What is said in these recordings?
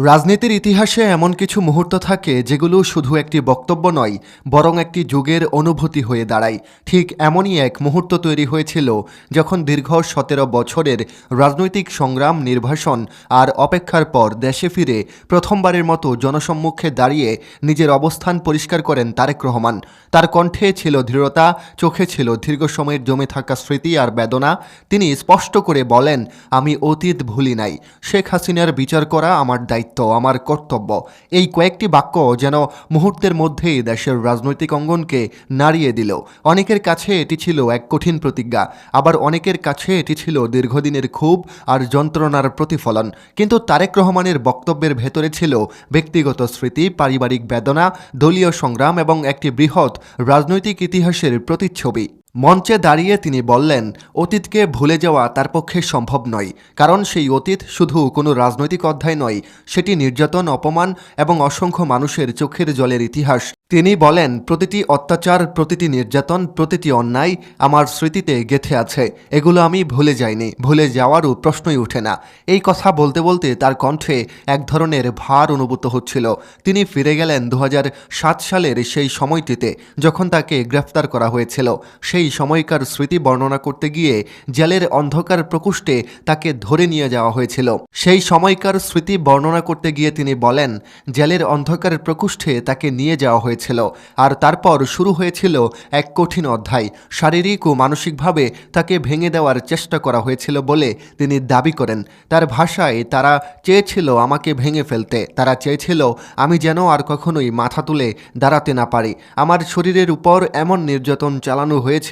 রাজনীতির ইতিহাসে এমন কিছু মুহূর্ত থাকে যেগুলো শুধু একটি বক্তব্য নয়, বরং একটি যুগের অনুভূতি হয়ে দাঁড়ায়। ঠিক এমনই এক মুহূর্ত তৈরি হয়েছিল যখন দীর্ঘ ১৭ বছরের রাজনৈতিক সংগ্রাম, নির্বাসন আর অপেক্ষার পর দেশে ফিরে প্রথমবারের মতো জনসম্মুখে দাঁড়িয়ে নিজের অবস্থান পরিষ্কার করেন তারেক রহমান। তার কণ্ঠে ছিল দৃঢ়তা, চোখে ছিল দীর্ঘ সময়ের জমে থাকা স্মৃতি আর বেদনা। তিনি স্পষ্ট করে বলেন, আমি অতীত ভুলি নাই, শেখ হাসিনার বিচার করা আমার দায়িত্ব, আমার কর্তব্য। এই কয়েকটি বাক্য যেন মুহূর্তের মধ্যেই দেশের রাজনৈতিক অঙ্গনকে নাড়িয়ে দিল। অনেকের কাছে এটি ছিল এক কঠিন প্রতিজ্ঞা, আবার অনেকের কাছে এটি ছিল দীর্ঘদিনের ক্ষোভ আর যন্ত্রণার প্রতিফলন। কিন্তু তারেক রহমানের বক্তব্যের ভেতরে ছিল ব্যক্তিগত স্মৃতি, পারিবারিক বেদনা, দলীয় সংগ্রাম এবং একটি বৃহৎ রাজনৈতিক ইতিহাসের প্রতিচ্ছবি। মঞ্চে দাঁড়িয়ে তিনি বললেন, অতীতকে ভুলে যাওয়া তার পক্ষে সম্ভব নয়, কারণ সেই অতীত শুধু কোনো রাজনৈতিক অধ্যায় নয়, সেটি নির্যাতন, অপমান এবং অসংখ্য মানুষের চোখের জলের ইতিহাস। তিনি বলেন, প্রতিটি অত্যাচার, প্রতিটি নির্যাতন, প্রতিটি অন্যায় আমার স্মৃতিতে গেঁথে আছে। এগুলো আমি ভুলে যাইনি, ভুলে যাওয়ারও প্রশ্নই ওঠে না। এই কথা বলতে বলতে তার কণ্ঠে এক ধরনের ভার অনুভূত হচ্ছিল। তিনি ফিরে গেলেন ২০০৭ সালের সেই সময়টিতে যখন তাকে গ্রেফতার করা হয়েছিল। সেই সময়কার স্মৃতি বর্ণনা করতে গিয়ে জেলের অন্ধকার প্রকোষ্ঠে তাকে ধরে নিয়ে যাওয়া হয়েছিল। সেই সময়কার স্মৃতি বর্ণনা করতে গিয়ে তিনি বলেন, জেলের অন্ধকার প্রকোষ্ঠে তাকে নিয়ে যাওয়া হয়েছিল, আর তারপর শুরু হয়েছিল এক কঠিন অধ্যায়। শারীরিক ও মানসিকভাবে তাকে ভেঙে দেওয়ার চেষ্টা করা হয়েছিল বলে তিনি দাবি করেন। তার ভাষায়, তারা চেয়েছিল আমাকে ভেঙে ফেলতে, তারা চেয়েছিল আমি যেন আর কখনোই মাথা তুলে দাঁড়াতে না পারি। আমার শরীরের উপর এমন নির্যাতন চালানো হয়েছিল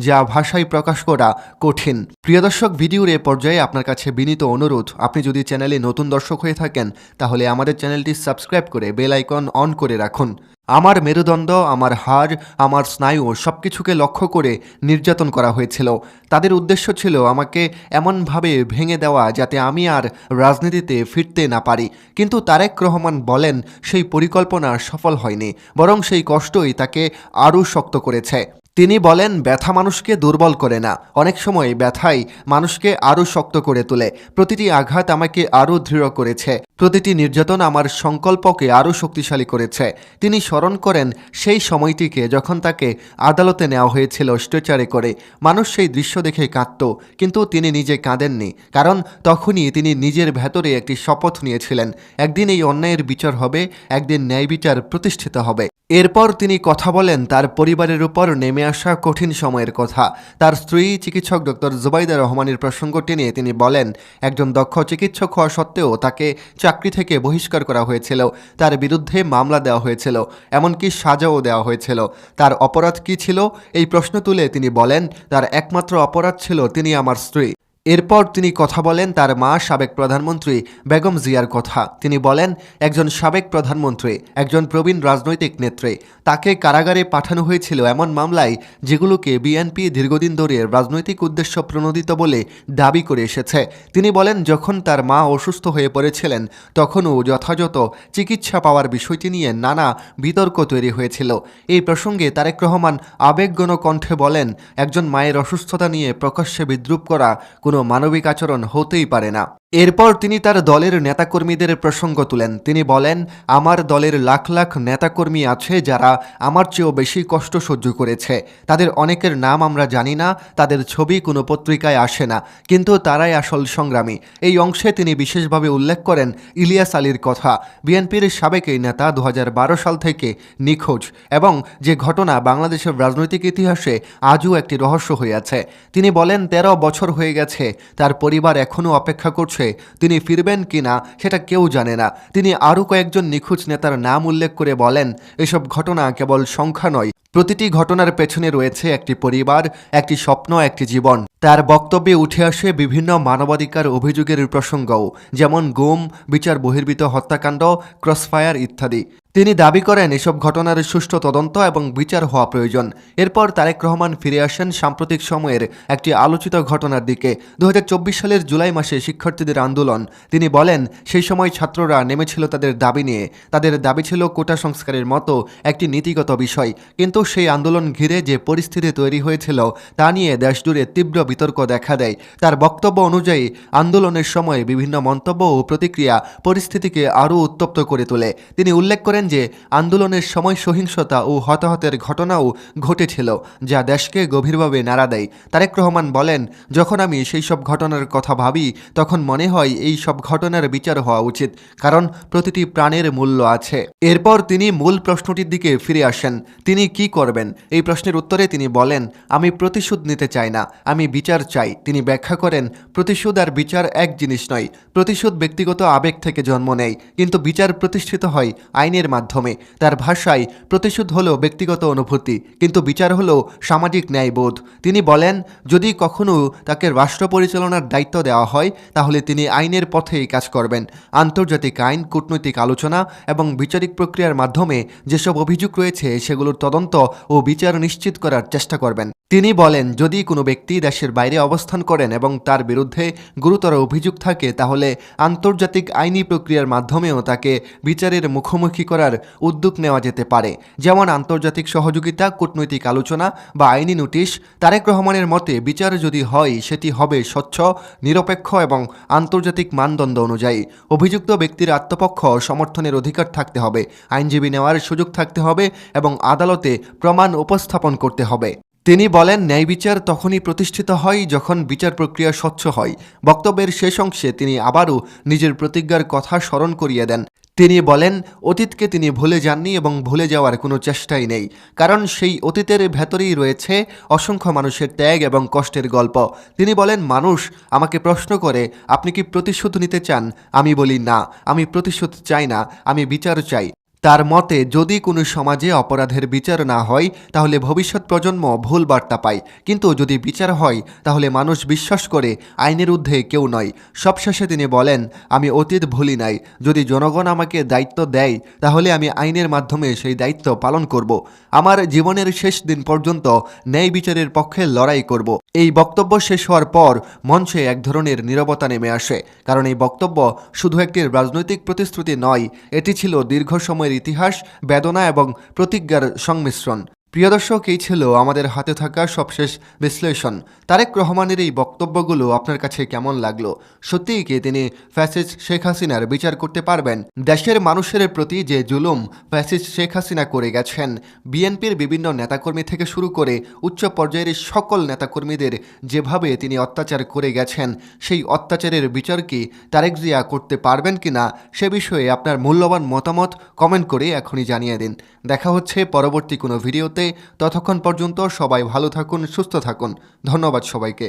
যা ভাষায় প্রকাশ করা কঠিন। প্রিয় দর্শক, ভিডিওর এ পর্যায়ে আপনার কাছে বিনীত অনুরোধ, আপনি যদি চ্যানেলে নতুন দর্শক হয়ে থাকেন তাহলে আমাদের চ্যানেলটি সাবস্ক্রাইব করে বেল আইকন অন করে রাখুন। আমার মেরুদণ্ড, আমার হাড়, আমার স্নায়ু সবকিছুকে লক্ষ্য করে নির্যাতন করা হয়েছিল। তাদের উদ্দেশ্য ছিল আমাকে এমনভাবে ভেঙে দেওয়া যাতে আমি আর রাজনীতিতে ফিরতে না পারি। কিন্তু তারেক রহমান বলেন, সেই পরিকল্পনা সফল হয়নি, বরং সেই কষ্টই তাকে আরও শক্ত করেছে। তিনি বলেন, ব্যথা মানুষকে দুর্বল করে না, অনেক সময় ব্যথাই মানুষকে আরও শক্ত করে তোলে। প্রতিটি আঘাত আমাকে আরও দৃঢ় করেছে, প্রতিটি নির্যাতন আমার সংকল্পকে আরও শক্তিশালী করেছে। তিনি স্মরণ করেন সেই সময়টিকে যখন তাকে আদালতে নেওয়া হয়েছিল স্ট্রেচারে করে। মানুষ সেই দৃশ্য দেখে কাঁদত, কিন্তু তিনি নিজে কাঁদেননি, কারণ তখনই তিনি নিজের ভেতরে একটি শপথ নিয়েছিলেন, একদিন এই অন্যায়ের বিচার হবে, একদিন ন্যায় বিচার প্রতিষ্ঠিত হবে। এরপর তিনি কথা বলেন তার পরিবারের উপর নেমে আসা কঠিন সময়ের কথা। তার স্ত্রী চিকিৎসক ডক্টর জুবাইদা রহমানের প্রসঙ্গ টেনে তিনি বলেন, একজন দক্ষ চিকিৎসক হওয়া সত্ত্বেও তাকে চাকরি থেকে বহিষ্কার করা হয়েছিল, তার বিরুদ্ধে মামলা দেওয়া হয়েছিল, এমনকি সাজাও দেওয়া হয়েছিল। তার অপরাধ কী ছিল? এই প্রশ্ন তুলে তিনি বলেন, তার একমাত্র অপরাধ ছিল তিনি আমার স্ত্রী। এরপর তিনি কথা বলেন তার মা, সাবেক প্রধানমন্ত্রী বেগম জিয়ার কথা। তিনি বলেন, একজন সাবেক প্রধানমন্ত্রী, একজন প্রবীণ রাজনৈতিক নেত্রী, তাকে কারাগারে পাঠানো হয়েছিল এমন মামলায় যেগুলোকে বিএনপি দীর্ঘদিন ধরে রাজনৈতিক উদ্দেশ্য প্রণোদিত বলে দাবি করে এসেছে। তিনি বলেন, যখন তার মা অসুস্থ হয়ে পড়েছিলেন তখনও যথাযথ চিকিৎসা পাওয়ার বিষয়টি নিয়ে নানা বিতর্ক তৈরি হয়েছিল। এই প্রসঙ্গে তারেক রহমান আবেগঘন কণ্ঠে বলেন, একজন মায়ের অসুস্থতা নিয়ে প্রকাশ্যে বিদ্রূপ করা কোনো মানবিক আচরণ হতেই পারে না। এরপর তিনি তার দলের নেতাকর্মীদের প্রসঙ্গ তুলেন। তিনি বলেন, আমার দলের লাখ লাখ নেতাকর্মী আছে যারা আমার চেয়েও বেশি কষ্ট সহ্য করেছে। তাদের অনেকের নাম আমরা জানি না, তাদের ছবি কোনো পত্রিকায় আসে না, কিন্তু তারাই আসল সংগ্রামী। এই অংশে তিনি বিশেষভাবে উল্লেখ করেন ইলিয়াস আলীর কথা। বিএনপির সাবেক এই নেতা ২০১২ সাল থেকে নিখোঁজ, এবং যে ঘটনা বাংলাদেশের রাজনৈতিক ইতিহাসে আজও একটি রহস্য হয়ে আছে। তিনি বলেন, ১৩ বছর হয়ে গেছে, তার পরিবার এখনও অপেক্ষা করছে, তিনি ফিরবেন কিনা সেটা কেউ জানে না। তিনি আরও কয়েকজন নিখোঁজ নেতার নাম উল্লেখ করে বলেন, এসব ঘটনা কেবল সংখ্যা নয়, প্রতিটি ঘটনার পেছনে রয়েছে একটি পরিবার, একটি স্বপ্ন, একটি জীবন। তার বক্তব্যে উঠে আসে বিভিন্ন মানবাধিকার অভিযোগের প্রসঙ্গও, যেমন গুম, বিচার বহির্ভূত হত্যাকাণ্ড, ক্রসফায়ার ইত্যাদি। তিনি দাবি করেন এসব ঘটনার সুষ্ঠু তদন্ত এবং বিচার হওয়া প্রয়োজন। এরপর তারেক রহমান ফিরে আসেন সাম্প্রতিক সময়ের একটি আলোচিত ঘটনার দিকে। 2024 সালের জুলাই মাসে শিক্ষার্থীদের আন্দোলন। তিনি বলেন, সেই সময় ছাত্ররা নেমেছিল তাদের দাবি নিয়ে। তাদের দাবি ছিল কোটা সংস্কারের মতো একটি নীতিগত বিষয়। কিন্তু সেই আন্দোলন ঘিরে যে পরিস্থিতি তৈরি হয়েছিল তা নিয়ে দেশজুড়ে তীব্র বিতর্ক দেখা দেয়। তার বক্তব্য অনুযায়ী আন্দোলনের সময় বিভিন্ন মন্তব্য ও প্রতিক্রিয়া পরিস্থিতিকে আরও উত্তপ্ত করে তোলে। তিনি উল্লেখ করেন যে আন্দোলনের সময় সহিংসতা ও হতাহতের ঘটনাও ঘটেছিল, যা দেশকে গভীরভাবে নাড়া দেয়। তারেক রহমান বলেন, যখন আমি সেই সব ঘটনার কথা ভাবি তখন মনে হয় এই সব ঘটনার বিচার হওয়া উচিত, কারণ প্রতিটি প্রাণের মূল্য আছে। এরপর তিনি মূল প্রশ্নটির দিকে ফিরে আসেন, তিনি কি করবেন? এই প্রশ্নের উত্তরে তিনি বলেন, আমি প্রতিশোধ নিতে চাই না, আমি বিচার চাই। তিনি ব্যাখ্যা করেন, প্রতিশোধ আর বিচার এক জিনিস নয়। প্রতিশোধ ব্যক্তিগত আবেগ থেকে জন্ম নেয়, কিন্তু বিচার প্রতিষ্ঠিত হয় আইনের মাধ্যমে। তার ভাষায়, প্রতিশোধ হলো ব্যক্তিগত অনুভূতি, কিন্তু বিচার হলো সামাজিক ন্যায়বোধ। তিনি বলেন, যদি কখনো তাকে রাষ্ট্র পরিচালনার দায়িত্ব দেওয়া হয় তাহলে তিনি আইনের পথেই কাজ করবেন। আন্তর্জাতিক আইন, কূটনৈতিক আলোচনা এবং বিচারিক প্রক্রিয়ার মাধ্যমে যেসব অভিযোগ রয়েছে সেগুলোর তদন্ত ও বিচার নিশ্চিত করার চেষ্টা করবেন। তিনি বলেন, যদি কোনো ব্যক্তি দেশের বাইরে অবস্থান করেন এবং তার বিরুদ্ধে গুরুতর অভিযোগ থাকে তাহলে আন্তর্জাতিক আইনি প্রক্রিয়ার মাধ্যমেও তাকে বিচারের মুখোমুখি করার উদ্যোগ নেওয়া যেতে পারে, যেমন আন্তর্জাতিক সহযোগিতা, কূটনৈতিক আলোচনা বা আইনি নোটিশ। তারেক রহমানের মতে বিচার যদি হয় সেটি হবে স্বচ্ছ, নিরপেক্ষ এবং আন্তর্জাতিক মানদণ্ড অনুযায়ী। অভিযুক্ত ব্যক্তির আত্মপক্ষ সমর্থনের অধিকার থাকতে হবে, আইনজীবী নেওয়ার সুযোগ থাকতে হবে এবং আদালতে প্রমাণ উপস্থাপন করতে হবে। তিনি বলেন, ন্যায় বিচার তখনই প্রতিষ্ঠিত হয় যখন বিচার প্রক্রিয়া স্বচ্ছ হয়। বক্তব্যের শেষ অংশে তিনি আবারও নিজের প্রতিজ্ঞার কথা স্মরণ করিয়ে দেন। তিনি বলেন, অতীতকে তিনি ভুলে যাননি এবং ভুলে যাওয়ার কোনো চেষ্টাই নেই, কারণ সেই অতীতের ভেতরেই রয়েছে অসংখ্য মানুষের ত্যাগ এবং কষ্টের গল্প। তিনি বলেন, মানুষ আমাকে প্রশ্ন করে, আপনি কি প্রতিশোধ নিতে চান? আমি বলি, না, আমি প্রতিশোধ চাই না, আমি বিচার চাই। তার মতে, যদি কোনো সমাজে অপরাধের বিচার না হয় তাহলে ভবিষ্যৎ প্রজন্ম ভুল বার্তা পায়, কিন্তু যদি বিচার হয় তাহলে মানুষ বিশ্বাস করে আইনের ঊর্ধ্বে কেউ নয়। সবশেষে তিনি বলেন, আমি অতীত ভুলি নাই। যদি জনগণ আমাকে দায়িত্ব দেয় তাহলে আমি আইনের মাধ্যমে সেই দায়িত্ব পালন করব। আমার জীবনের শেষ দিন পর্যন্ত ন্যায় বিচারের পক্ষে লড়াই করব। এই বক্তব্য শেষ হওয়ার পর মঞ্চে এক ধরনের নীরবতা নেমে আসে, কারণ এই বক্তব্য শুধু একটি রাজনৈতিক প্রতিশ্রুতি নয়, এটি ছিল দীর্ঘ সময়ের ইতিহাস, বেদনা এবং প্রতিজ্ঞার সংমিশ্রণ। প্রিয় দর্শক, এই ছিল আমাদের হাতে থাকা সবশেষ বিশ্লেষণ। তারেক রহমানের এই বক্তব্যগুলো আপনার কাছে কেমন লাগলো? সত্যিই কি তিনি ফ্যাসিস্ট শেখ হাসিনার বিচার করতে পারবেন? দেশের মানুষের প্রতি যে জুলুম ফ্যাসিস্ট শেখ হাসিনা করে গেছেন, বিএনপির বিভিন্ন নেতাকর্মী থেকে শুরু করে উচ্চ পর্যায়ের সকল নেতাকর্মীদের যেভাবে তিনি অত্যাচার করে গেছেন, সেই অত্যাচারের বিচার কি তারেক জিয়া করতে পারবেন কিনা সে বিষয়ে আপনার মূল্যবান মতামত কমেন্ট করে এখনই জানিয়ে দিন। দেখা হচ্ছে পরবর্তী কোনো ভিডিওতে। ততক্ষণ পর্যন্ত সবাই ভালো থাকুন, সুস্থ থাকুন। ধন্যবাদ সবাইকে।